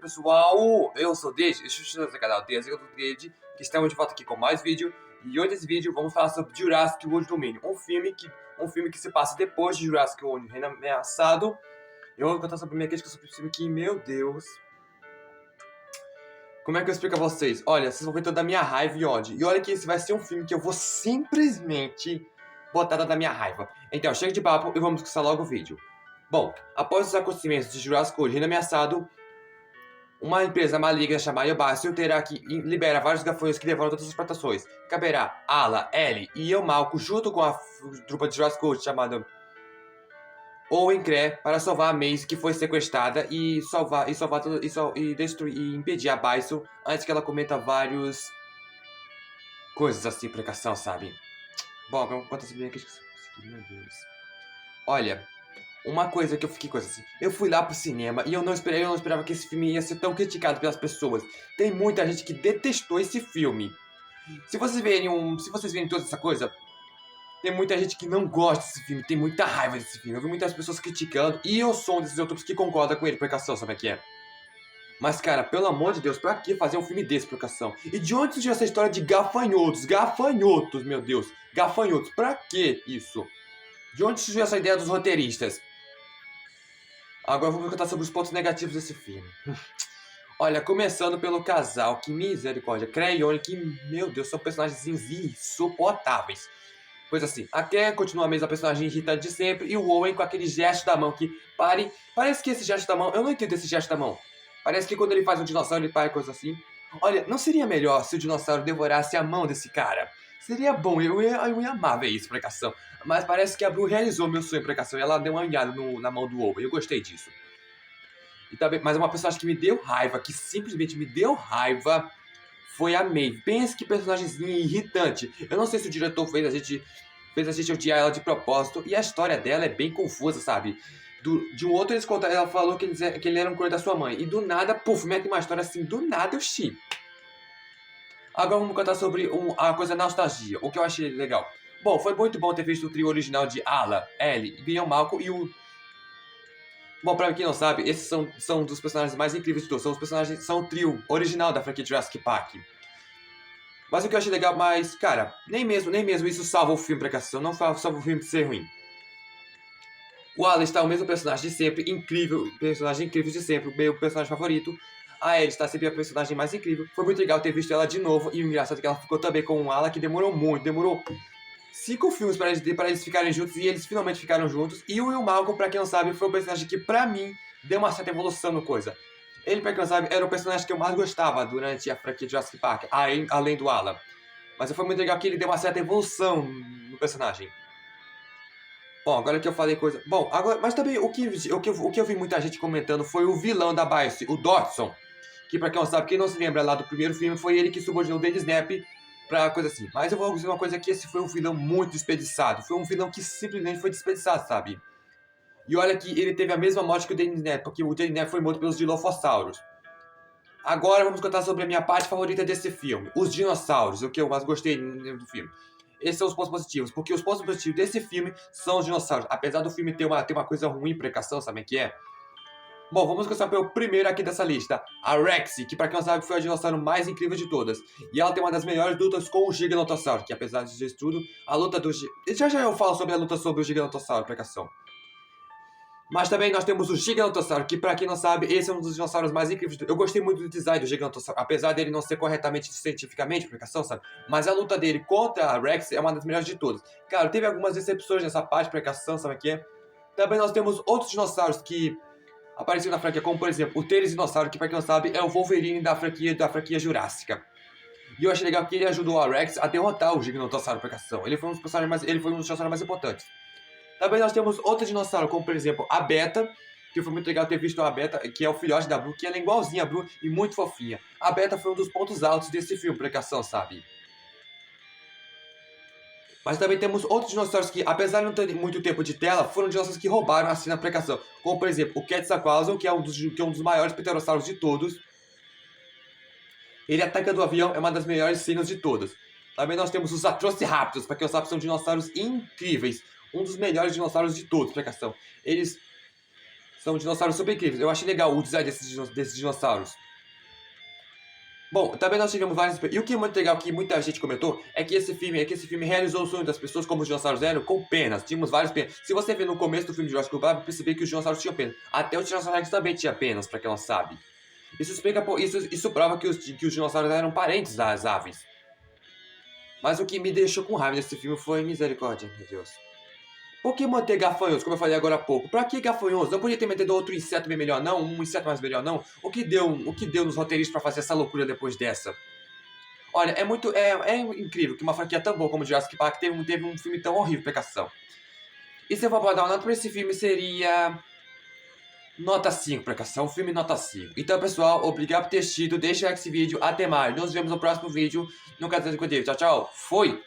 pessoal, eu sou o Deide, este é o canal Deide, que estamos de volta aqui com mais vídeo. E hoje nesse vídeo vamos falar sobre Jurassic World Dominion, um filme que se passa depois de Jurassic World Reino Ameaçado. Eu vou contar sobre minha crítica sobre esse filme que, meu Deus... Como é que eu explico a vocês? Olha, vocês vão ver toda a minha raiva e ódio. E olha que esse vai ser um filme que eu vou simplesmente botar toda a minha raiva. Então, chega de papo e vamos começar logo o vídeo. Bom, após os acontecimentos de Jurassic World Reino Ameaçado, uma empresa maligna chamada Bácio terá que libera vários gafanhotos que levaram todas as plantações. Caberá Ala, Ellie e eu, Malco, junto com a trupa de Jurassic World chamada Owen Cré, para salvar a Maisie, que foi sequestrada, e destruir e impedir a Bison antes que ela cometa vários coisas assim, precaução, sabe? Bom, vamos contar sobre aqui. Meu Deus. Olha, uma coisa que eu fiquei coisa assim, eu fui lá pro cinema e eu não esperava que esse filme ia ser tão criticado pelas pessoas. Tem muita gente que detestou esse filme. Se vocês verem toda essa coisa, tem muita gente que não gosta desse filme, tem muita raiva desse filme. Eu vi muitas pessoas criticando e eu sou um desses youtubers que concorda com ele, precaução, sabe o que é? Mas, cara, pelo amor de Deus, pra que fazer um filme desse, precaução? E de onde surgiu essa história de gafanhotos? Gafanhotos, meu Deus. Gafanhotos, pra que isso? De onde surgiu essa ideia dos roteiristas? Agora vamos contar sobre os pontos negativos desse filme. Olha, começando pelo casal, que misericórdia. Cré e Oni, que, meu Deus, são personagens insuportáveis. Pois assim, a Ken continua a mesma personagem irritante de sempre, e o Owen com aquele gesto da mão que parece que esse gesto da mão, eu não entendo esse gesto da mão. Parece que quando ele faz um dinossauro, ele para coisa assim. Olha, não seria melhor se o dinossauro devorasse a mão desse cara? Seria bom, eu ia amar ver isso, precaução. Mas parece que a Bru realizou meu sonho, precaução, e ela deu uma unhada na mão do Owen, eu gostei disso. E também, mas uma personagem que me deu raiva, que simplesmente me deu raiva, foi a Maeve. Pensa que personagemzinha irritante. Eu não sei se o diretor fez a gente odiar ela de propósito. E a história dela é bem confusa, sabe? De um outro eles contaram, ela falou que ele era um clone da sua mãe. E do nada, puf, mete uma história assim, do nada eu chi. Agora vamos contar sobre a coisa nostalgia, o que eu achei legal. Bom, foi muito bom ter visto o trio original de Ala, Ellie, Ian Malco e o... Bom, pra quem não sabe, esses são dos personagens mais incríveis de todos. São o trio original da franquia Jurassic Park. Mas o que eu achei legal, mas, cara, nem mesmo isso salva o filme, precaução. Não salva o filme de ser ruim. O Alan está o mesmo personagem de sempre, personagem incrível de sempre, o meu personagem favorito. A Ellie está sempre a personagem mais incrível. Foi muito legal ter visto ela de novo. E o engraçado é que ela ficou também com o Alan, que demorou muito, demorou 5 filmes para eles ficarem juntos, e eles finalmente ficaram juntos. E o Will Malcolm, pra quem não sabe, foi um personagem que, pra mim, deu uma certa evolução no coisa. Ele, pra quem não sabe, era o personagem que eu mais gostava durante a franquia Jurassic Park, além do Alan. Mas foi muito legal que ele deu uma certa evolução no personagem. Bom, agora que eu falei coisa... Bom, agora... Mas também o que eu vi muita gente comentando foi o vilão da Bison, o Dodson. Que, pra quem não sabe, quem não se lembra lá do primeiro filme, foi ele que subordinou o Danny Snap pra coisa assim. Mas eu vou dizer uma coisa aqui, esse foi um vilão muito desperdiçado. Foi um vilão que simplesmente foi desperdiçado, sabe? E olha que ele teve a mesma morte que o Danny Snap, porque o Danny Snap foi morto pelos Dilophosaurus. Agora vamos contar sobre a minha parte favorita desse filme, os dinossauros, o que eu mais gostei do filme. Esses são os pontos positivos, porque os pontos positivos desse filme são os dinossauros. Apesar do filme ter uma coisa ruim, precaução, sabe o que é? Bom, vamos começar pelo primeiro aqui dessa lista, a Rexy, que pra quem não sabe foi a dinossauro mais incrível de todas. E ela tem uma das melhores lutas com o Gigantossauro, que apesar de tudo, a luta do... Já eu falo sobre a luta sobre o Gigantossauro, precaução. Mas também nós temos o Gigantossauro, que pra quem não sabe, esse é um dos dinossauros mais incríveis. Eu gostei muito do design do Gigantossauro, apesar dele não ser corretamente cientificamente, precaução, sabe? Mas a luta dele contra a Rex é uma das melhores de todas. Cara, teve algumas decepções nessa parte, precaução, sabe o que é? Também nós temos outros dinossauros que apareceram na franquia, como por exemplo, o Teresdinossauro, que pra quem não sabe é o Wolverine da franquia Jurássica. E eu achei legal que ele ajudou a Rex a derrotar o Gigantossauro, precaução. Ele foi um dos dinossauros mais importantes. Também nós temos outro dinossauro, como por exemplo a Beta, que foi muito legal ter visto a Beta, que é o filhote da Bru, que ela é igualzinha a Bru e muito fofinha. A Beta foi um dos pontos altos desse filme, precaução, sabe? Mas também temos outros dinossauros que, apesar de não ter muito tempo de tela, foram dinossauros que roubaram a cena, precaução. Como por exemplo o Quetzalcoatl, que é um dos maiores pterossauros de todos. Ele ataca do avião, é uma das melhores cenas de todas. Também nós temos os Atrociraptors, para quem não sabe, são dinossauros incríveis. Um dos melhores dinossauros de todos, precaução. Eles São dinossauros super incríveis. Eu achei legal o design desses dinossauros. Bom, também nós tivemos várias... E o que é muito legal, que muita gente comentou, é que esse filme realizou o sonho das pessoas, como os dinossauros eram, com penas. Tínhamos vários penas. Se você ver no começo do filme de Jurassic Park, perceber que os dinossauros tinham penas. Até o Tiranossauro Rex também tinha penas, pra quem não sabe. Isso prova que os dinossauros eram parentes das aves. Mas o que me deixou com raiva nesse filme foi misericórdia, meu Deus. Por que manter gafanhotos, como eu falei agora há pouco? Pra que gafanhotos? Não podia ter metido outro inseto bem melhor, não? Um inseto mais melhor, não? O que deu nos roteiristas pra fazer essa loucura depois dessa? Olha, é incrível que uma franquia tão boa como Jurassic Park teve um filme tão horrível, pecação. E se eu for dar uma nota pra esse filme, seria... Nota 5, pecação. Filme nota 5. Então, pessoal, obrigado por ter assistido. Deixa esse vídeo. Até mais. Nos vemos no próximo vídeo no canal do Tchau, tchau. Fui!